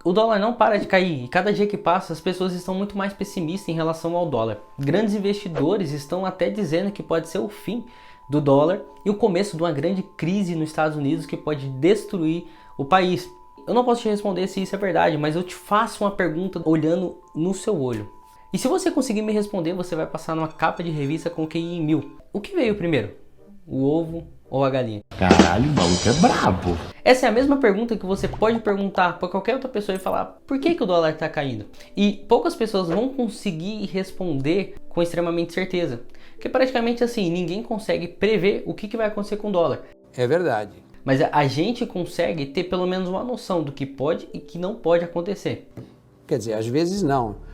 O dólar não para de cair e cada dia que passa as pessoas estão muito mais pessimistas em relação ao dólar. Grandes investidores estão até dizendo que pode ser o fim do dólar e o começo de uma grande crise nos Estados Unidos que pode destruir o país. Eu não posso te responder se isso é verdade, mas eu te faço uma pergunta olhando no seu olho. E se você conseguir me responder, você vai passar numa capa de revista com QI em 1000. O que veio primeiro? O ovo ou a galinha? Caralho, o maluco é brabo. Essa é a mesma pergunta que você pode perguntar para qualquer outra pessoa e falar por que o dólar está caindo? E poucas pessoas vão conseguir responder com extremamente certeza. Porque praticamente assim, ninguém consegue prever o que vai acontecer com o dólar. É verdade. Mas a gente consegue ter pelo menos uma noção do que pode e que não pode acontecer. Quer dizer, às vezes não.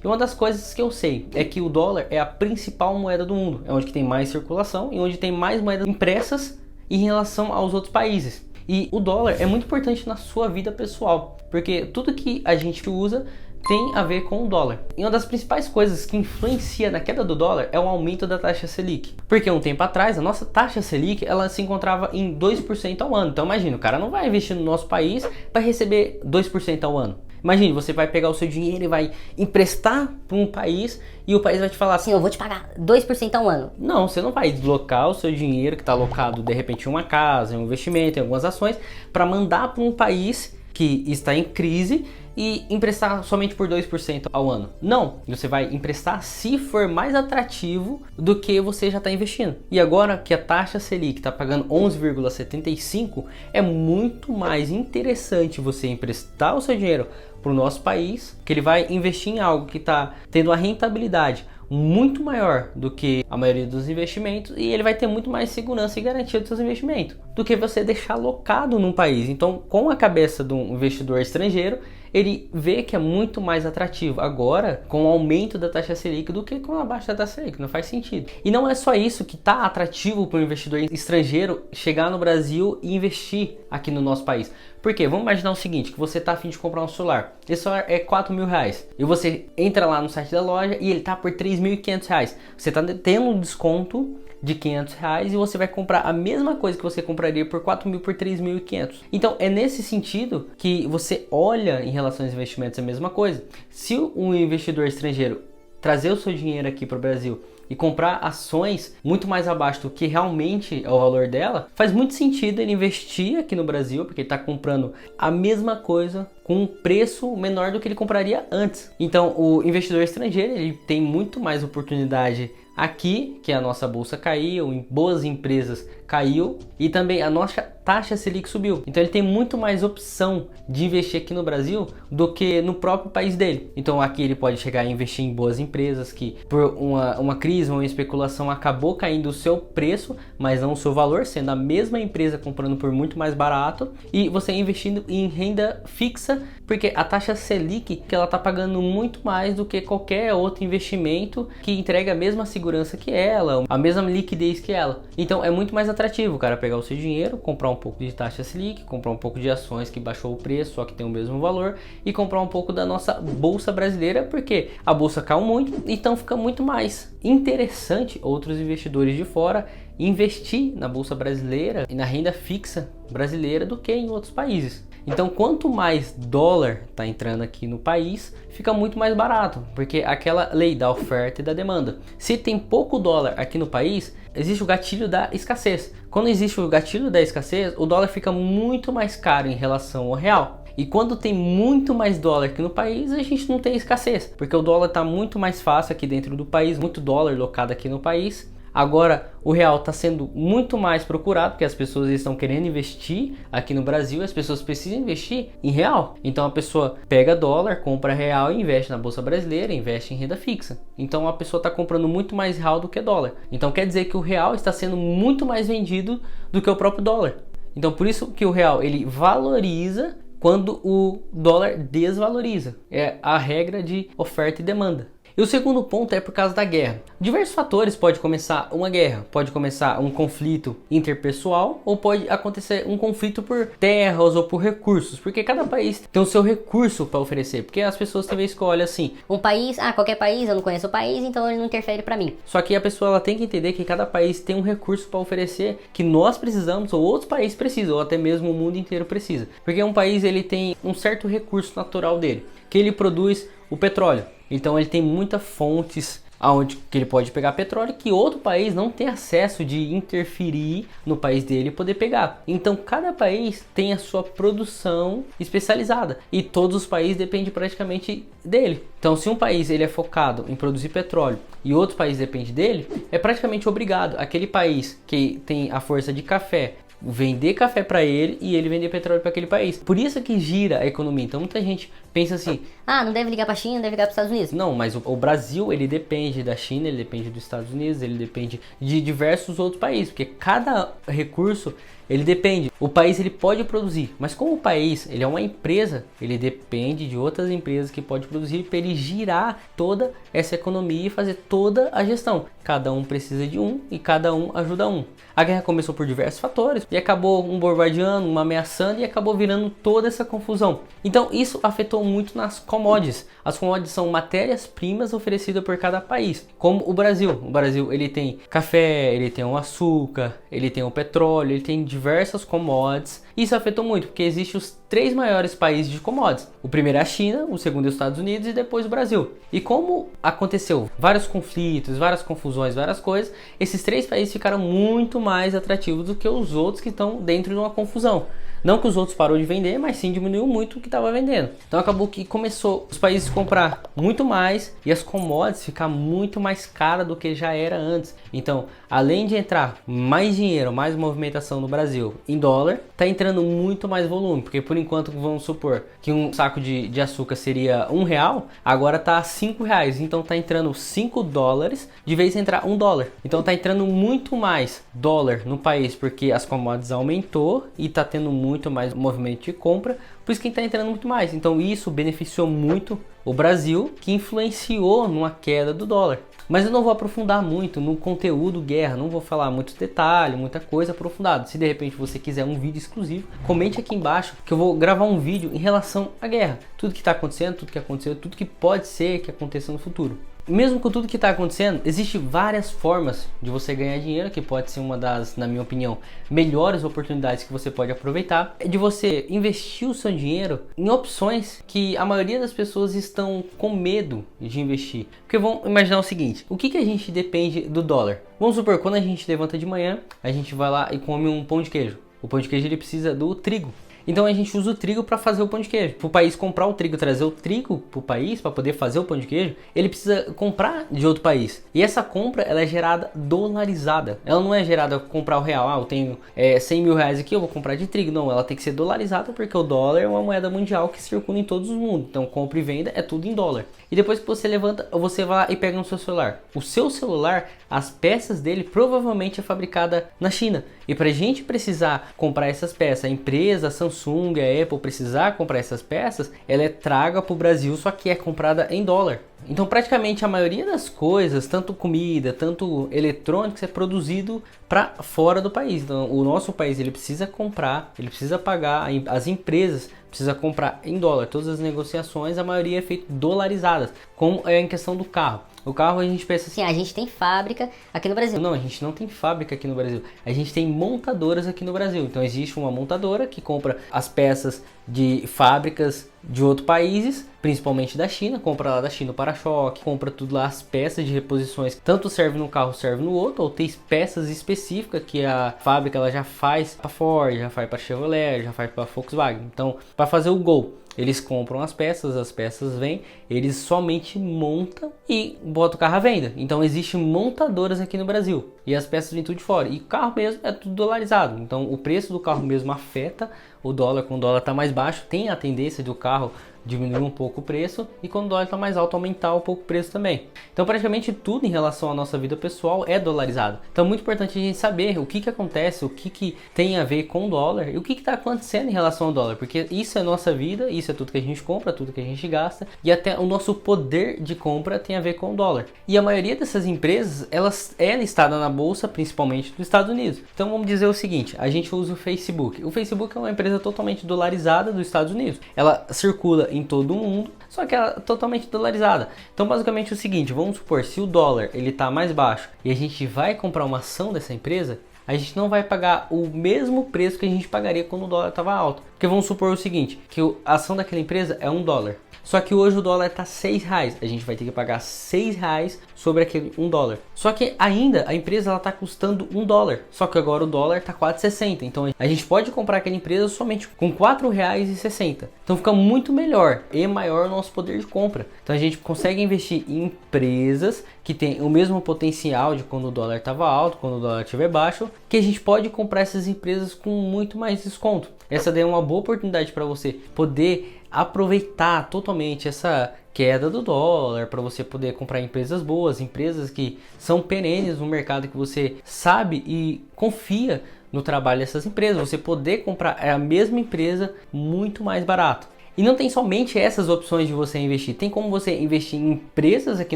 E uma das coisas que eu sei é que o dólar é a principal moeda do mundo. É onde que tem mais circulação e onde tem mais moedas impressas em relação aos outros países. E o dólar é muito importante na sua vida pessoal, porque tudo que a gente usa tem a ver com o dólar. E uma das principais coisas que influencia na queda do dólar é o aumento da taxa Selic. Porque um tempo atrás, a nossa taxa Selic, ela se encontrava em 2% ao ano. Então imagina, o cara não vai investir no nosso país para receber 2% ao ano. Imagine, você vai pegar o seu dinheiro e vai emprestar para um país e o país vai te falar assim, eu vou te pagar 2% ao ano. Não, você não vai deslocar o seu dinheiro que está alocado de repente em uma casa, em um investimento, em algumas ações, para mandar para um país que está em crise e emprestar somente por 2% ao ano. Não, você vai emprestar se for mais atrativo do que você já está investindo. E agora que a taxa Selic está pagando 11,75, é muito mais interessante você emprestar o seu dinheiro para o nosso país, que ele vai investir em algo que está tendo uma rentabilidade muito maior do que a maioria dos investimentos e ele vai ter muito mais segurança e garantia dos seus investimentos do que você deixar alocado num país. Então, com a cabeça de um investidor estrangeiro, ele vê que é muito mais atrativo agora com o aumento da taxa Selic do que com a baixa da taxa Selic. Não faz sentido. E não é só isso que está atrativo para o investidor estrangeiro chegar no Brasil e investir aqui no nosso país. Por quê? Vamos imaginar o seguinte, que você está a fim de comprar um celular. Esse celular é R$4.000 e você entra lá no site da loja e ele está por R$3.500. Você está tendo um desconto de R$500 e você vai comprar a mesma coisa que você compraria por 4.000 por 3.500. Então é nesse sentido que você olha em relação aos investimentos a mesma coisa. Se um investidor estrangeiro trazer o seu dinheiro aqui para o Brasil e comprar ações muito mais abaixo do que realmente é o valor dela, faz muito sentido ele investir aqui no Brasil, porque ele está comprando a mesma coisa com um preço menor do que ele compraria antes. Então o investidor estrangeiro ele tem muito mais oportunidade aqui, que a nossa bolsa caiu, em boas empresas caiu e também a nossa taxa Selic subiu. Então ele tem muito mais opção de investir aqui no Brasil do que no próprio país dele. Então aqui ele pode chegar a investir em boas empresas que por uma crise, uma especulação acabou caindo o seu preço, mas não o seu valor, sendo a mesma empresa comprando por muito mais barato e você investindo em renda fixa, porque a taxa Selic que ela está pagando muito mais do que qualquer outro investimento que entrega a mesma segurança que ela, a mesma liquidez que ela. Então é muito mais atrativo o cara pegar o seu dinheiro, comprar um pouco de taxa Selic, comprar um pouco de ações que baixou o preço, só que tem o mesmo valor, e comprar um pouco da nossa bolsa brasileira, porque a bolsa caiu muito, então fica muito mais interessante outros investidores de fora investir na bolsa brasileira e na renda fixa brasileira do que em outros países. Então quanto mais dólar está entrando aqui no país, fica muito mais barato, porque aquela lei da oferta e da demanda. Se tem pouco dólar aqui no país, existe o gatilho da escassez. Quando existe o gatilho da escassez, o dólar fica muito mais caro em relação ao real. E quando tem muito mais dólar aqui no país, a gente não tem escassez, porque o dólar está muito mais fácil aqui dentro do país, muito dólar locado aqui no país. Agora o real está sendo muito mais procurado, porque as pessoas estão querendo investir aqui no Brasil, as pessoas precisam investir em real. Então a pessoa pega dólar, compra real e investe na bolsa brasileira, investe em renda fixa. Então a pessoa está comprando muito mais real do que dólar. Então quer dizer que o real está sendo muito mais vendido do que o próprio dólar. Então por isso que o real ele valoriza quando o dólar desvaloriza. É a regra de oferta e demanda. E o segundo ponto é por causa da guerra. Diversos fatores pode começar uma guerra, pode começar um conflito interpessoal ou pode acontecer um conflito por terras ou por recursos, porque cada país tem o seu recurso para oferecer, porque as pessoas também escolhem assim. Um país, qualquer país, eu não conheço o país, então ele não interfere pra mim. Só que a pessoa ela tem que entender que cada país tem um recurso para oferecer que nós precisamos ou outros países precisam, ou até mesmo o mundo inteiro precisa. Porque um país ele tem um certo recurso natural dele, que ele produz o petróleo. Então ele tem muitas fontes aonde que ele pode pegar petróleo que outro país não tem acesso de interferir no país dele e poder pegar. Então cada país tem a sua produção especializada e todos os países dependem praticamente dele. Então se um país ele é focado em produzir petróleo e outro país depende dele, é praticamente obrigado aquele país que tem a força de café vender café para ele e ele vender petróleo para aquele país. Por isso que gira a economia. Então muita gente pensa assim: não deve ligar para a China, não deve ligar para os Estados Unidos. não, mas o Brasil ele depende da China, ele depende dos Estados Unidos, ele depende de diversos outros países, porque cada recurso ele depende. O país ele pode produzir, mas como o país ele é uma empresa, ele depende de outras empresas que podem produzir para ele girar toda essa economia e fazer toda a gestão. Cada um precisa de um e cada um ajuda um. A guerra começou por diversos fatores e acabou um bombardeando, um ameaçando e acabou virando toda essa confusão. Então isso afetou muito nas commodities. As commodities são matérias-primas oferecidas por cada país. Como o Brasil. O Brasil ele tem café, ele tem o açúcar, ele tem o petróleo, ele tem diversas commodities. Isso afetou muito porque existem os 3 maiores países de commodities. O primeiro é a China, o segundo é os Estados Unidos e depois o Brasil. E como aconteceu vários conflitos, várias confusões, várias coisas, esses 3 países ficaram muito mais atrativos do que os outros que estão dentro de uma confusão. Não que os outros parou de vender, mas sim diminuiu muito o que estava vendendo. Então acabou que começou os países comprar muito mais e as commodities ficar muito mais caras do que já era antes. Então, além de entrar mais dinheiro, mais movimentação no Brasil em dólar, tá entrando muito mais volume. Porque por enquanto, vamos supor que um saco de açúcar seria R$1, agora tá R$5. Então tá entrando $5 de vez em entrar $1. Então tá entrando muito mais dólar no país, porque as commodities aumentou e tá tendo muito mais movimento de compra, por isso que está entrando muito mais. Então isso beneficiou muito o Brasil, que influenciou numa queda do dólar. Mas eu não vou aprofundar muito no conteúdo guerra, não vou falar muito detalhe, muita coisa aprofundada. Se de repente você quiser um vídeo exclusivo, comente aqui embaixo que eu vou gravar um vídeo em relação à guerra. Tudo que está acontecendo, tudo que aconteceu, tudo que pode ser que aconteça no futuro. Mesmo com tudo que está acontecendo, existem várias formas de você ganhar dinheiro, que pode ser uma das, na minha opinião, melhores oportunidades que você pode aproveitar, é de você investir o seu dinheiro em opções que a maioria das pessoas estão com medo de investir. Porque vamos imaginar o seguinte: o que a gente depende do dólar? Vamos supor, quando a gente levanta de manhã, a gente vai lá e come um pão de queijo. O pão de queijo ele precisa do trigo. Então a gente usa o trigo para fazer o pão de queijo. Para o país comprar o trigo, trazer o trigo para o país para poder fazer o pão de queijo, ele precisa comprar de outro país. E essa compra ela é gerada dolarizada. Ela não é gerada comprar o real. Eu tenho 100 mil reais aqui, eu vou comprar de trigo. Não, ela tem que ser dolarizada porque o dólar é uma moeda mundial que circula em todos os mundos. Então compra e venda é tudo em dólar. E depois que você levanta, você vai lá e pega no seu celular. O seu celular, as peças dele provavelmente é fabricada na China. E para a gente precisar comprar essas peças, a empresa, a Samsung, a Apple precisar comprar essas peças, ela é traga para o Brasil, só que é comprada em dólar. Então praticamente a maioria das coisas, tanto comida, tanto eletrônicos, é produzido para fora do país. Então o nosso país ele precisa comprar, ele precisa pagar, as empresas precisam comprar em dólar. Todas as negociações, a maioria é feita dolarizadas, como é em questão do carro. O carro a gente pensa assim, a gente tem fábrica aqui no Brasil. Não, a gente não tem fábrica aqui no Brasil. A gente tem montadoras aqui no Brasil. Então existe uma montadora que compra as peças de fábricas de outros países, principalmente da China, compra lá da China o para-choque, compra tudo lá, as peças de reposições, tanto serve num carro, serve no outro, ou tem peças específicas que a fábrica ela já faz para Ford, já faz para Chevrolet, já faz para Volkswagen. Então, para fazer o Gol, eles compram as peças vêm, eles somente montam e botam o carro à venda. Então existem montadoras aqui no Brasil e as peças vêm tudo de fora. E o carro mesmo é tudo dolarizado. Então o preço do carro mesmo afeta o dólar. Quando o dólar está mais baixo, tem a tendência do carro diminuir um pouco o preço, e quando o dólar está mais alto, aumentar um pouco o preço também. Então praticamente tudo em relação à nossa vida pessoal é dolarizado. Então é muito importante a gente saber o que acontece, o que tem a ver com o dólar e o que está acontecendo em relação ao dólar, porque isso é nossa vida, isso é tudo que a gente compra, tudo que a gente gasta, e até o nosso poder de compra tem a ver com o dólar. E a maioria dessas empresas, elas é listada na bolsa, principalmente dos Estados Unidos. Então vamos dizer o seguinte, a gente usa o Facebook. O Facebook é uma empresa totalmente dolarizada dos Estados Unidos. Ela circula em todo o mundo, só que ela é totalmente dolarizada. Então basicamente é o seguinte, vamos supor, se o dólar ele tá mais baixo e a gente vai comprar uma ação dessa empresa, a gente não vai pagar o mesmo preço que a gente pagaria quando o dólar estava alto. Porque vamos supor o seguinte, que a ação daquela empresa é $1. Só que hoje o dólar está R$6. A gente vai ter que pagar R$6 sobre aquele $1. Só que ainda a empresa está custando $1. Só que agora o dólar está R$4,60. Então a gente pode comprar aquela empresa somente com R$4,60. Então fica muito melhor e maior o nosso poder de compra. Então a gente consegue investir em empresas que têm o mesmo potencial de quando o dólar estava alto, quando o dólar estiver baixo, que a gente pode comprar essas empresas com muito mais desconto. Essa daí é uma boa oportunidade para você poder aproveitar totalmente essa queda do dólar, para você poder comprar empresas boas, empresas que são perenes no mercado, que você sabe e confia no trabalho dessas empresas, você poder comprar a mesma empresa muito mais barato. E não tem somente essas opções de você investir, tem como você investir em empresas aqui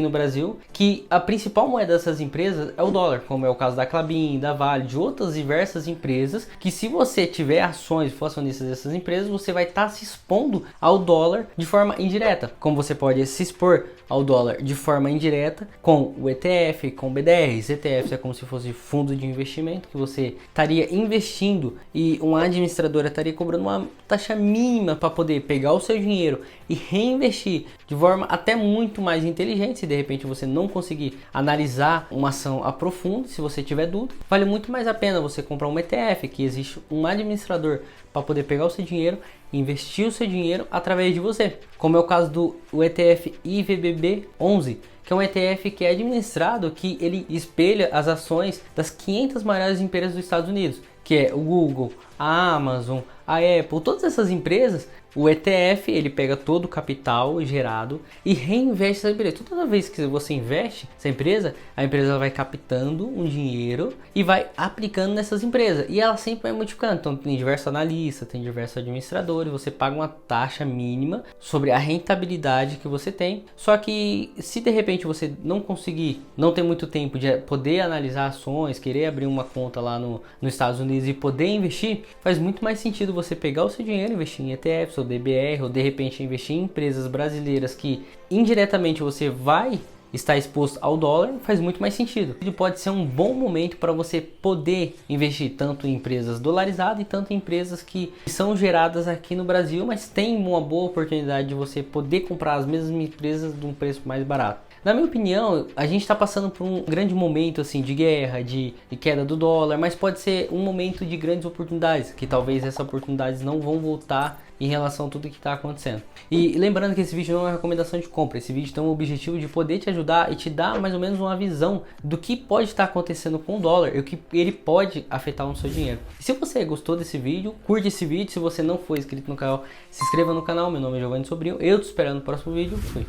no Brasil que a principal moeda dessas empresas é o dólar, como é o caso da Klabin, da Vale, de outras diversas empresas, que se você tiver ações e for acionista dessas empresas, você vai estar se expondo ao dólar de forma indireta, como você pode se expor ao dólar de forma indireta com o ETF, com BDRs. ETFs é como se fosse fundo de investimento que você estaria investindo e uma administradora estaria cobrando uma taxa mínima para poder pegar o seu dinheiro e reinvestir de forma até muito mais inteligente. Se de repente você não conseguir analisar uma ação a profundo, se você tiver dúvida, vale muito mais a pena você comprar um ETF, que existe um administrador para poder pegar o seu dinheiro e investir o seu dinheiro através de você, como é o caso do ETF IVBB11, que é um ETF que é administrado, que ele espelha as ações das 500 maiores empresas dos Estados Unidos, que é o Google, a Amazon, a Apple, todas essas empresas. O ETF, ele pega todo o capital gerado e reinveste essa empresa. Toda vez que você investe essa empresa, a empresa vai captando um dinheiro e vai aplicando nessas empresas. E ela sempre vai multiplicando. Então tem diversos analistas, tem diversos administradores, você paga uma taxa mínima sobre a rentabilidade que você tem. Só que se de repente você não conseguir, não ter muito tempo de poder analisar ações, querer abrir uma conta lá nos Estados Unidos e poder investir, faz muito mais sentido você pegar o seu dinheiro, investir em ETFs ou DBR, ou de repente investir em empresas brasileiras que indiretamente você vai estar exposto ao dólar. Faz muito mais sentido. Pode ser um bom momento para você poder investir tanto em empresas dolarizadas e tanto em empresas que são geradas aqui no Brasil, mas tem uma boa oportunidade de você poder comprar as mesmas empresas de um preço mais barato. Na minha opinião, a gente está passando por um grande momento assim, de guerra, de queda do dólar, mas pode ser um momento de grandes oportunidades, que talvez essas oportunidades não vão voltar em relação a tudo que está acontecendo. E lembrando que esse vídeo não é uma recomendação de compra, esse vídeo tem o objetivo de poder te ajudar e te dar mais ou menos uma visão do que pode estar acontecendo com o dólar e o que ele pode afetar no seu dinheiro. E se você gostou desse vídeo, curte esse vídeo. Se você não for inscrito no canal, se inscreva no canal. Meu nome é Giovanni Sobrinho, eu tô esperando no próximo vídeo. Fui!